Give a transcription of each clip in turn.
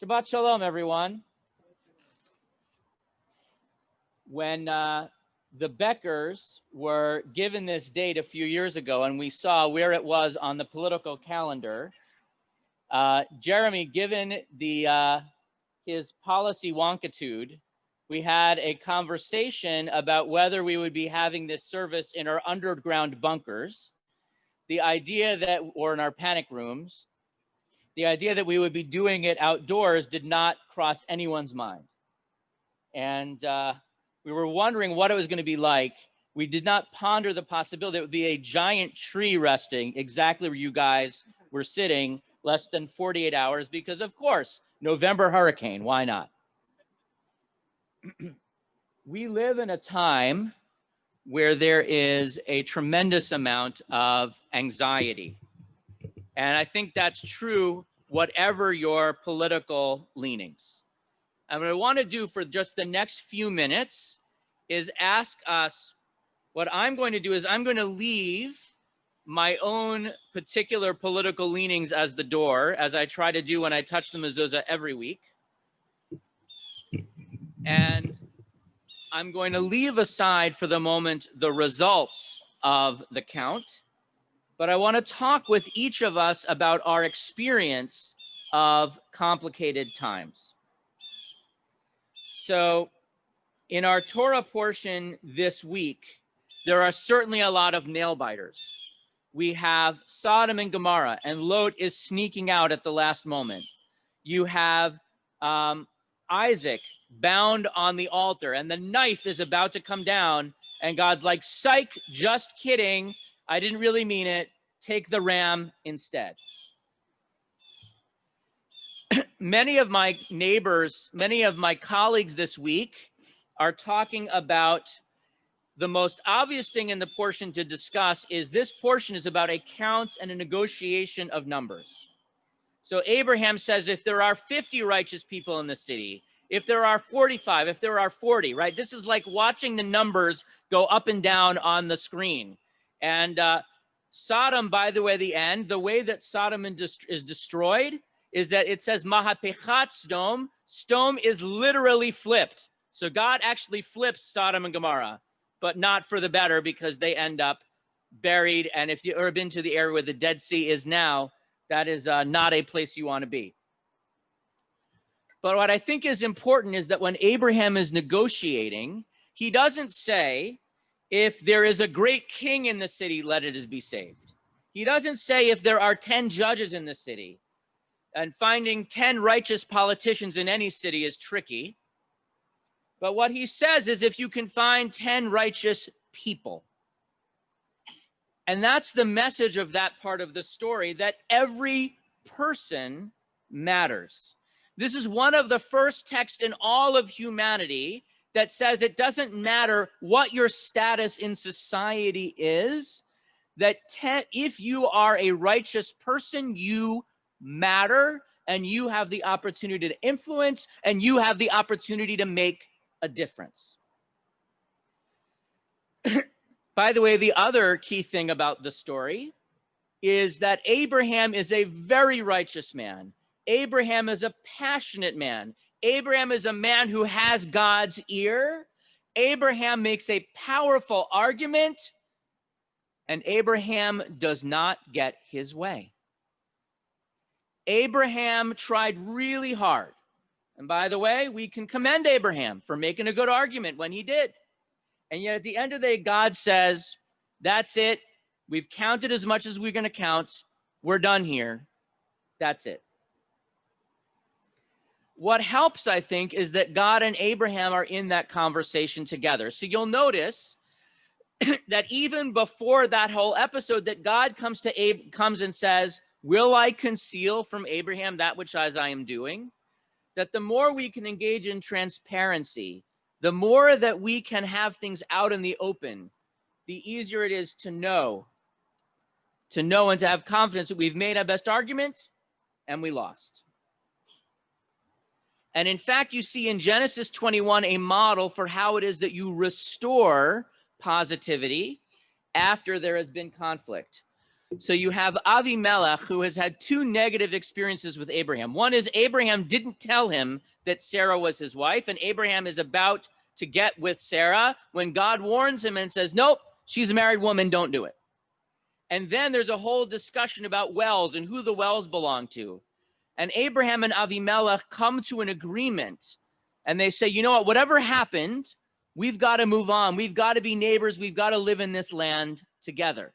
Shabbat Shalom, everyone. When the Beckers were given this date a few years ago, and we saw where it was on the political calendar, Jeremy, given his policy wonkitude, we had a conversation about whether we would be having this service in our underground bunkers, the idea that, or in our panic rooms. The idea that we would be doing it outdoors did not cross anyone's mind. And we were wondering what it was going to be like. We did not ponder the possibility it would be a giant tree resting exactly where you guys were sitting less than 48 hours because, of course, November hurricane, why not? We live in a time where there is a tremendous amount of anxiety. And I think that's true, whatever your political leanings. And what I want to do for just the next few minutes is ask us, what I'm going to do is I'm going to leave my own particular political leanings as the door, as I try to do when I touch the mezuzah every week. And I'm going to leave aside for the moment the results of the count. But I want to talk with each of us about our experience of complicated times. So in our Torah portion this week, there are certainly a lot of nail biters. We have Sodom and Gomorrah, and Lot is sneaking out at the last moment. You have Isaac bound on the altar, and the knife is about to come down, and God's like, psych, just kidding. I didn't really mean it. Take the ram instead. Many of my neighbors, many of my colleagues this week are talking about the most obvious thing in the portion to discuss is this portion is about a count and a negotiation of numbers. So Abraham says, if there are 50 righteous people in the city, if there are 45, if there are 40, right? This is like watching the numbers go up and down on the screen. And Sodom, by the way, the way that Sodom is destroyed is that it says Mahapechat Sdom. Sdom is literally flipped. So God actually flips Sodom and Gomorrah, but not for the better because they end up buried. And if you've ever been to the area where the Dead Sea is now, that is not a place you want to be. But what I think is important is that when Abraham is negotiating, he doesn't say, if there is a great king in the city, let it be saved. He doesn't say if there are 10 judges in the city, and finding 10 righteous politicians in any city is tricky. But what he says is if you can find 10 righteous people. And that's the message of that part of the story, that every person matters. This is one of the first texts in all of humanity that says it doesn't matter what your status in society is, that if you are a righteous person, you matter and you have the opportunity to influence and you have the opportunity to make a difference. By the way, the other key thing about the story is that Abraham is a very righteous man. Abraham is a passionate man. Abraham is a man who has God's ear. Abraham makes a powerful argument, and Abraham does not get his way. Abraham tried really hard. And by the way, we can commend Abraham for making a good argument when he did. And yet at the end of the day, God says, that's it. We've counted as much as we're going to count. We're done here. That's it. What helps, I think, is that God and Abraham are in that conversation together. So you'll notice that even before that whole episode, that God comes and says, will I conceal from Abraham that which as I am doing? That the more we can engage in transparency, the more that we can have things out in the open, the easier it is to know and to have confidence that we've made our best argument and we lost. And in fact, you see in Genesis 21 a model for how it is that you restore positivity after there has been conflict. So you have Avimelech, who has had two negative experiences with Abraham. One is Abraham didn't tell him that Sarah was his wife, and Abraham is about to get with Sarah when God warns him and says, nope, she's a married woman, don't do it. And then there's a whole discussion about wells and who the wells belong to. And Abraham and Avimelech come to an agreement, and they say, you know what, whatever happened, we've got to move on. We've got to be neighbors. We've got to live in this land together.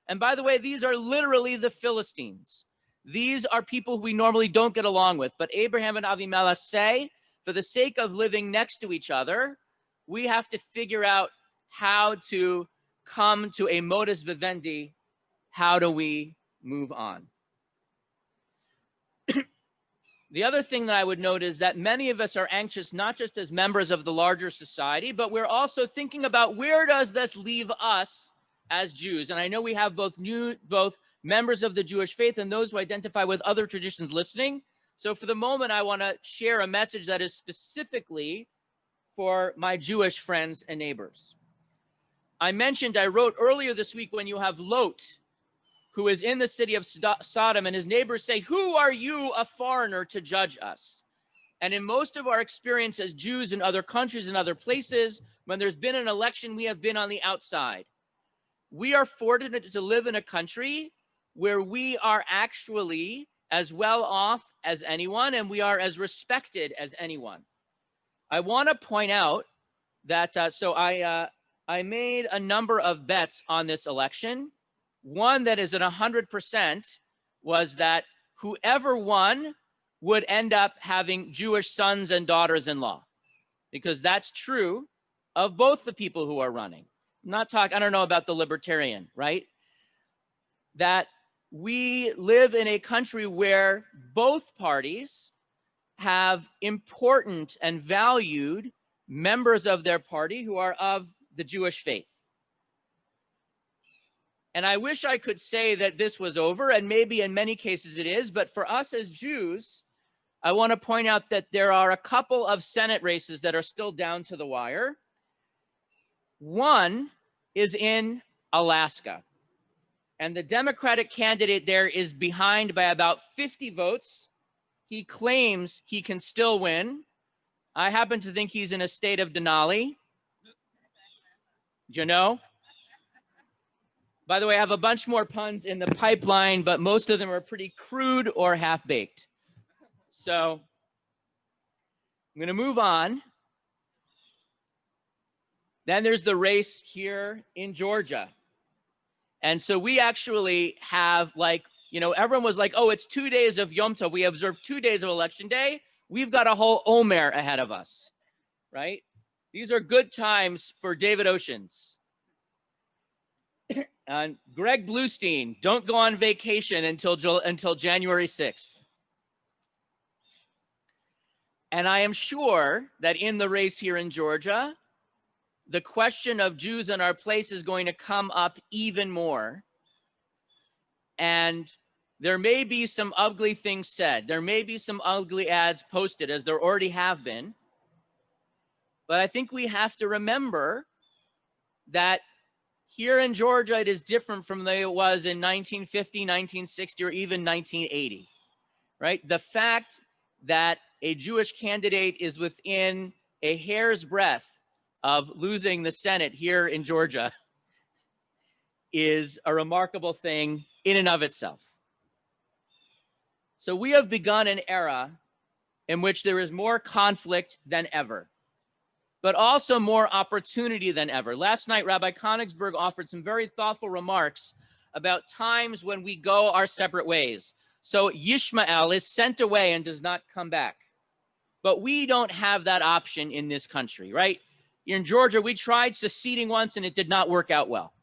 And by the way, these are literally the Philistines. These are people who we normally don't get along with. But Abraham and Avimelech say, for the sake of living next to each other, we have to figure out how to come to a modus vivendi. How do we move on? The other thing that I would note is that many of us are anxious, not just as members of the larger society, but we're also thinking about where does this leave us as Jews? And I know we have both members of the Jewish faith and those who identify with other traditions listening. So for the moment, I want to share a message that is specifically for my Jewish friends and neighbors. I wrote earlier this week, when you have Lot, who is in the city of Sodom, and his neighbors say, who are you, a foreigner, to judge us? And in most of our experience as Jews in other countries and other places, when there's been an election, we have been on the outside. We are fortunate to live in a country where we are actually as well off as anyone, and we are as respected as anyone. I want to point out that, I made a number of bets on this election. One that is at 100% was that whoever won would end up having Jewish sons and daughters-in-law, because that's true of both the people who are running. I don't know about the libertarian, right? That we live in a country where both parties have important and valued members of their party who are of the Jewish faith. And I wish I could say that this was over, and maybe in many cases it is, but for us as Jews, I want to point out that there are a couple of Senate races that are still down to the wire. One is in Alaska, and the Democratic candidate there is behind by about 50 votes. He claims he can still win. I happen to think he's in a state of Denali. Do you know? By the way, I have a bunch more puns in the pipeline, but most of them are pretty crude or half-baked. So I'm going to move on. Then there's the race here in Georgia. And so we actually have, everyone was like, oh, it's 2 days of Yom Tov. We observed 2 days of Election Day. We've got a whole Omer ahead of us, right? These are good times for David Oceans. And Greg Bluestein, don't go on vacation until January 6th. And I am sure that in the race here in Georgia, the question of Jews in our place is going to come up even more. And there may be some ugly things said. There may be some ugly ads posted, as there already have been. But I think we have to remember that here in Georgia, it is different from the way it was in 1950, 1960, or even 1980, right? The fact that a Jewish candidate is within a hair's breadth of losing the Senate here in Georgia is a remarkable thing in and of itself. So we have begun an era in which there is more conflict than ever, but also more opportunity than ever. Last night, Rabbi Konigsberg offered some very thoughtful remarks about times when we go our separate ways. So Yishmael is sent away and does not come back. But we don't have that option in this country, right? In Georgia, we tried seceding once and it did not work out well.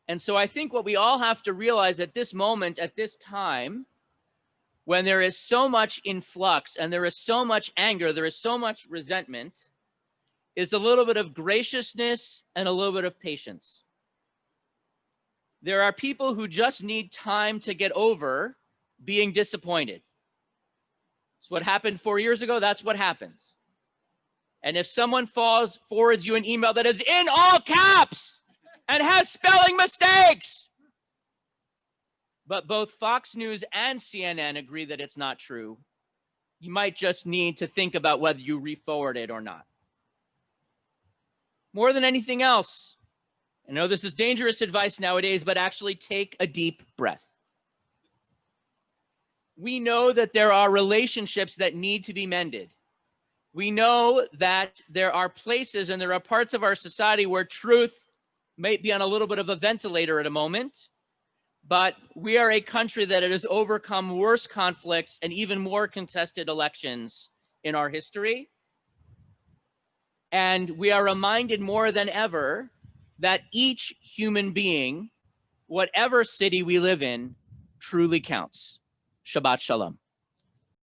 And so I think what we all have to realize at this moment, at this time, when there is so much influx and there is so much anger, there is so much resentment, is a little bit of graciousness and a little bit of patience. There are people who just need time to get over being disappointed. It's what happened 4 years ago. That's what happens. And if someone forwards you an email that is in all caps, and has spelling mistakes. But both Fox News and CNN agree that it's not true. You might just need to think about whether you re-forward it or not. More than anything else, I know this is dangerous advice nowadays, but actually take a deep breath. We know that there are relationships that need to be mended. We know that there are places and there are parts of our society where truth may be on a little bit of a ventilator at a moment, but we are a country that has overcome worse conflicts and even more contested elections in our history. And we are reminded more than ever that each human being, whatever city we live in, truly counts. Shabbat Shalom.